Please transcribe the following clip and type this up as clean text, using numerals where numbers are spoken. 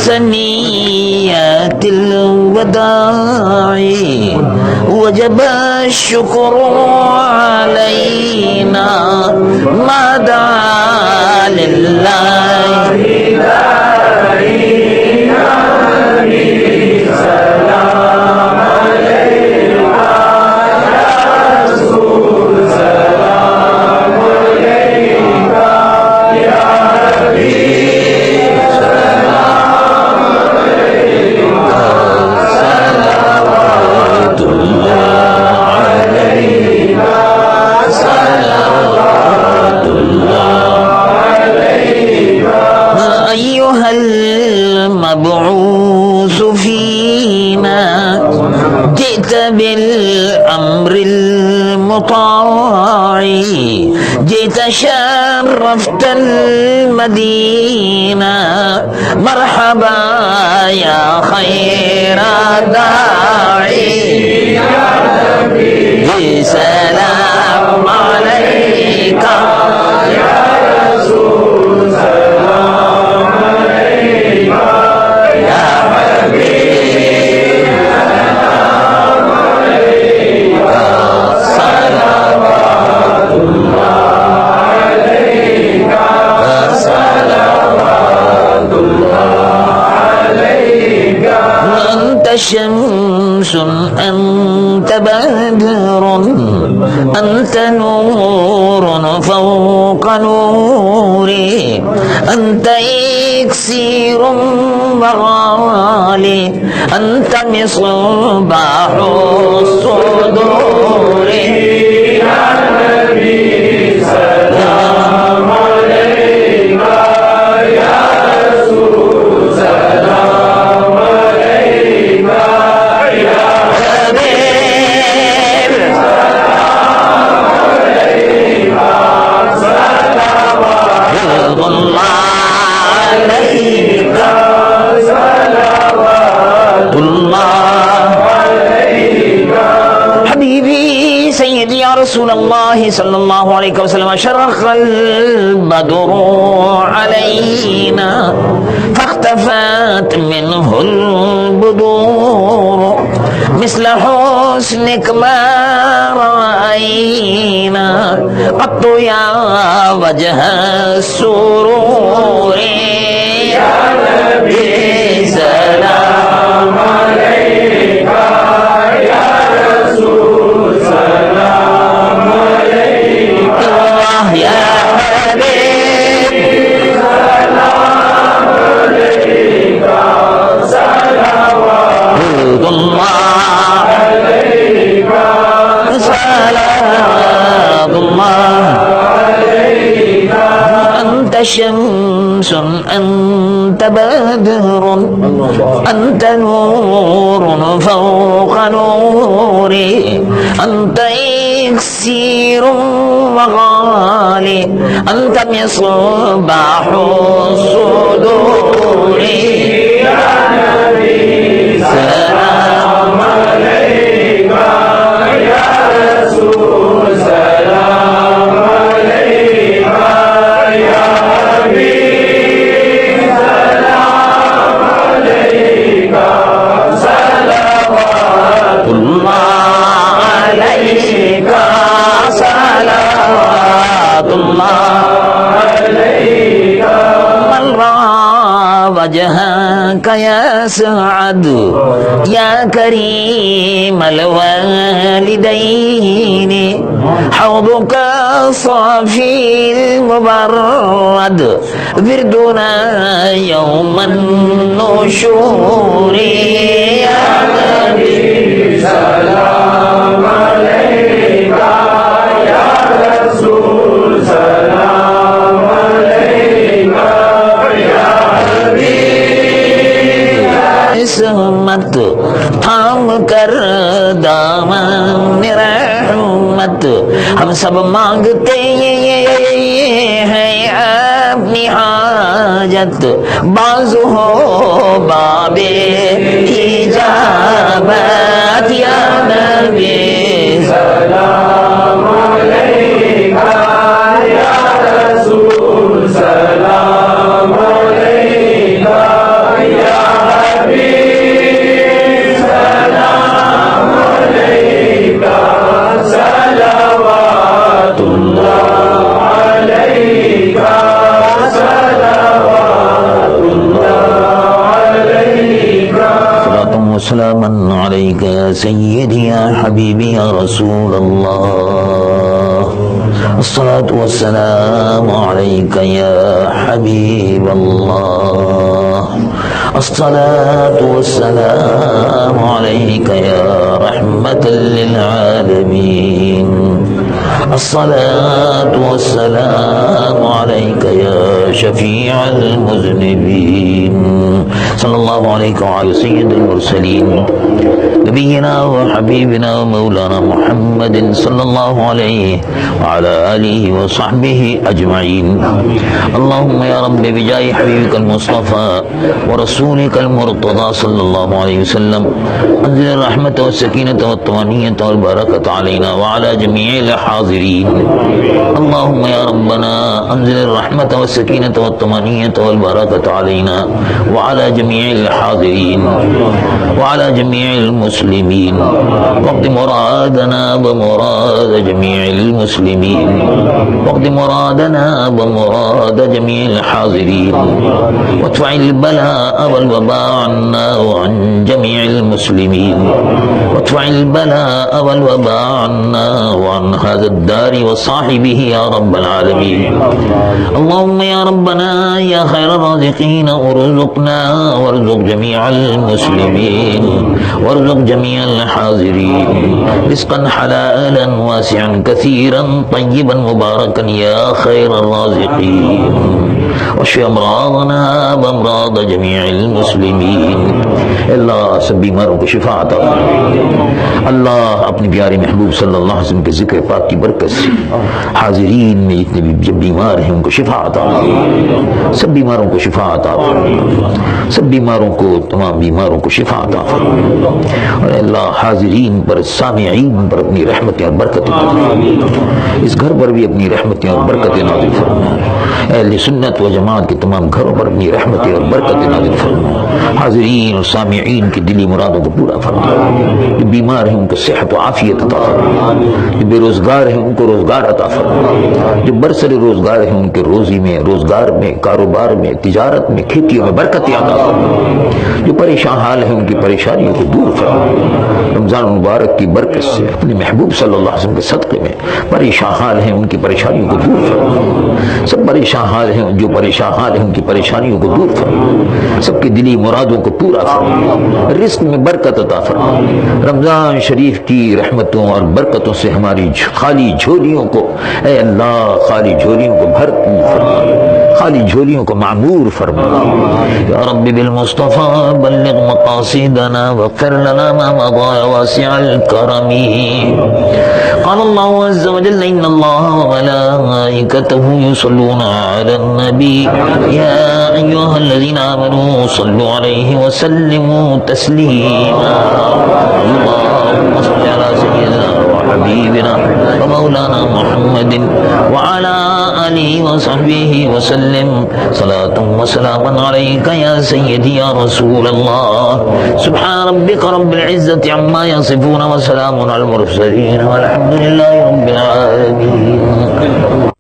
سنيات الوداع وجب الشكر علينا ما دعا لله أيها المبعوث فينا جئت بالأمر المطاع جئت شرفت المدينة مرحبا يا خير داعي يا نبي سلام عليك يا رسول سلام عليك يا حبيب سلام عليك صلوات الله عليك صلوات الله عليك أنت شمس أنت بدر أنت نور فوق نوري أنت إكسير وغالي أنت مصباح الصدور يا نبي سلام عليك يا رسول سلام عليك يا حبيب سلام عليك صلوات الله عليك صلوات الله عليك حبيبي سيدي يا رسول الله صلى الله عليه وسلم شرق البدر علينا فاختفت منه البدور مثل حسنك ما رأينا قط يا وجه السرور يا نبي سلام عليك يا رسول سلام عليك يا حبيب سلام عليك صلوات الله عليك صلوات الله عليك أنت شمس أنت بدر أنت نور فوق نوري أنت إكسير وغالي أنت مصباح الصدور يا نبي سلام عليك يا رسول سلام عليك يا حبيب سلام عليك صلوات الله عليك صلوات الله عليك من رأى وجهك يا سعد يا كريم الوالدين حوضك الصافي المبرد وردنا يوم النشور يا نبي سلام عليك يا رسول سلام عليك يا حبيب اسمت थाम कर दामन रहमत हम सब मांगते हैं अपनी हाजत बाजू हो बाबे इजाबत या नबी सलाम अलैका या रसूल सलाम अलैका या سيدي يا حبيبي يا رسول الله الصلاة والسلام عليك يا حبيب الله الصلاة والسلام عليك يا رحمة للعالمين الصلاة والسلام عليك يا شفيع المذنبين صلى الله عليك وعلى سيد المرسلين نبينا وحبيبنا ومولانا محمد صلى الله عليه وعلى آله وصحبه أجمعين اللهم يا رب بجاه حبيبك المصطفى ورسولك المرتضى صلى الله عليه وسلم أنزل الرحمة والسكينة والطمأنينة والبركة علينا وعلى جميع الحاضرين اللهم يا ربنا أنزل الرحمة والسكينة والطمأنينة والبركة علينا وعلى جميع الحاضرين وعلى جميع المسلمين واقض مرادنا ومراد جميع المسلمين واقض مرادنا ومراد جميع الحاضرين وادفع البلاء والوباء عنا وعن جميع المسلمين وادفع البلاء والوباء عنا وعن هذا الدار وصاحبه يا رب العالمين اللهم يا ربنا يا خير الرازقين ارزقنا وارزق جميع المسلمين وارزق جميع الحاضرين رزقا حلالا واسعا كثيرا طيبا مباركا يا خير الرازقين واشف امراضنا وامراض جميع المسلمين اللہ سب بیماروں کو شفا عطا اللہ اپنے پیارے محبوب صلی اللہ علیہ وسلم کے ذکر پاک کی برکت سے حاضرین میں جتنے بھی جب بیمار ہیں ان کو شفا عطا سب بیماروں کو شفا عطا سب بیماروں کو تمام بیماروں کو شفا عطا اور اللہ حاضرین پر سامعین پر اپنی رحمتیں اور برکتیں اس گھر پر بھی اپنی رحمتیں اور برکتیں نازل فرما اہل سنت و جماعت کے تمام گھروں پر اپنی رحمتیں اور برکتیں نازل فرما حاضرین اور سامعین کی دلی مرادوں کو پورا فرما جو بیمار ہیں ان کو صحت و عافیت عطا فرما جو بے روزگار ہیں ان کو روزگار عطا فرما جو برسر روزگار ہیں ان کے روزی میں روزگار میں کاروبار میں تجارت میں کھیتیوں میں برکتیں عطا فرما جو پریشان حال ہیں ان کی پریشانیوں کو دور فرما رمضان مبارک کی برکت سے اپنے محبوب صلی اللہ علیہ وسلم کے صدقے میں پریشان حال ہیں ان کی پریشانیوں کو دور فرما سب پریشان حال ہیں جو پریشان حال ہیں ان کی پریشانیوں کو دور فرما سب کی دلی مرادوں کو پورا فرما رزق میں برکت عطا فرما رمضان شریف کی رحمتوں اور برکتوں سے ہماری خالی جھولیوں کو اے اللہ خالی جھولیوں کو بھر فرما خالی جھولیوں کو معمور فرما یا رب بالمصطفى بلغ مقاصدنا واغفر لنا ما مضى واسع الكرم قال الله عز وجل إن الله وملائكته يصلون على النبي يا أيها الذين آمنوا صلوا عليه وسلموا تسليما اللهم صل على سيدنا وحبيبنا ومولانا محمد وعلى آله وصحبه وسلم صلاة وسلاما عليك يا سيدي يا رسول الله سبحان ربك رب العزة عما يصفون وسلام على المرسلين والحمد لله رب العالمين.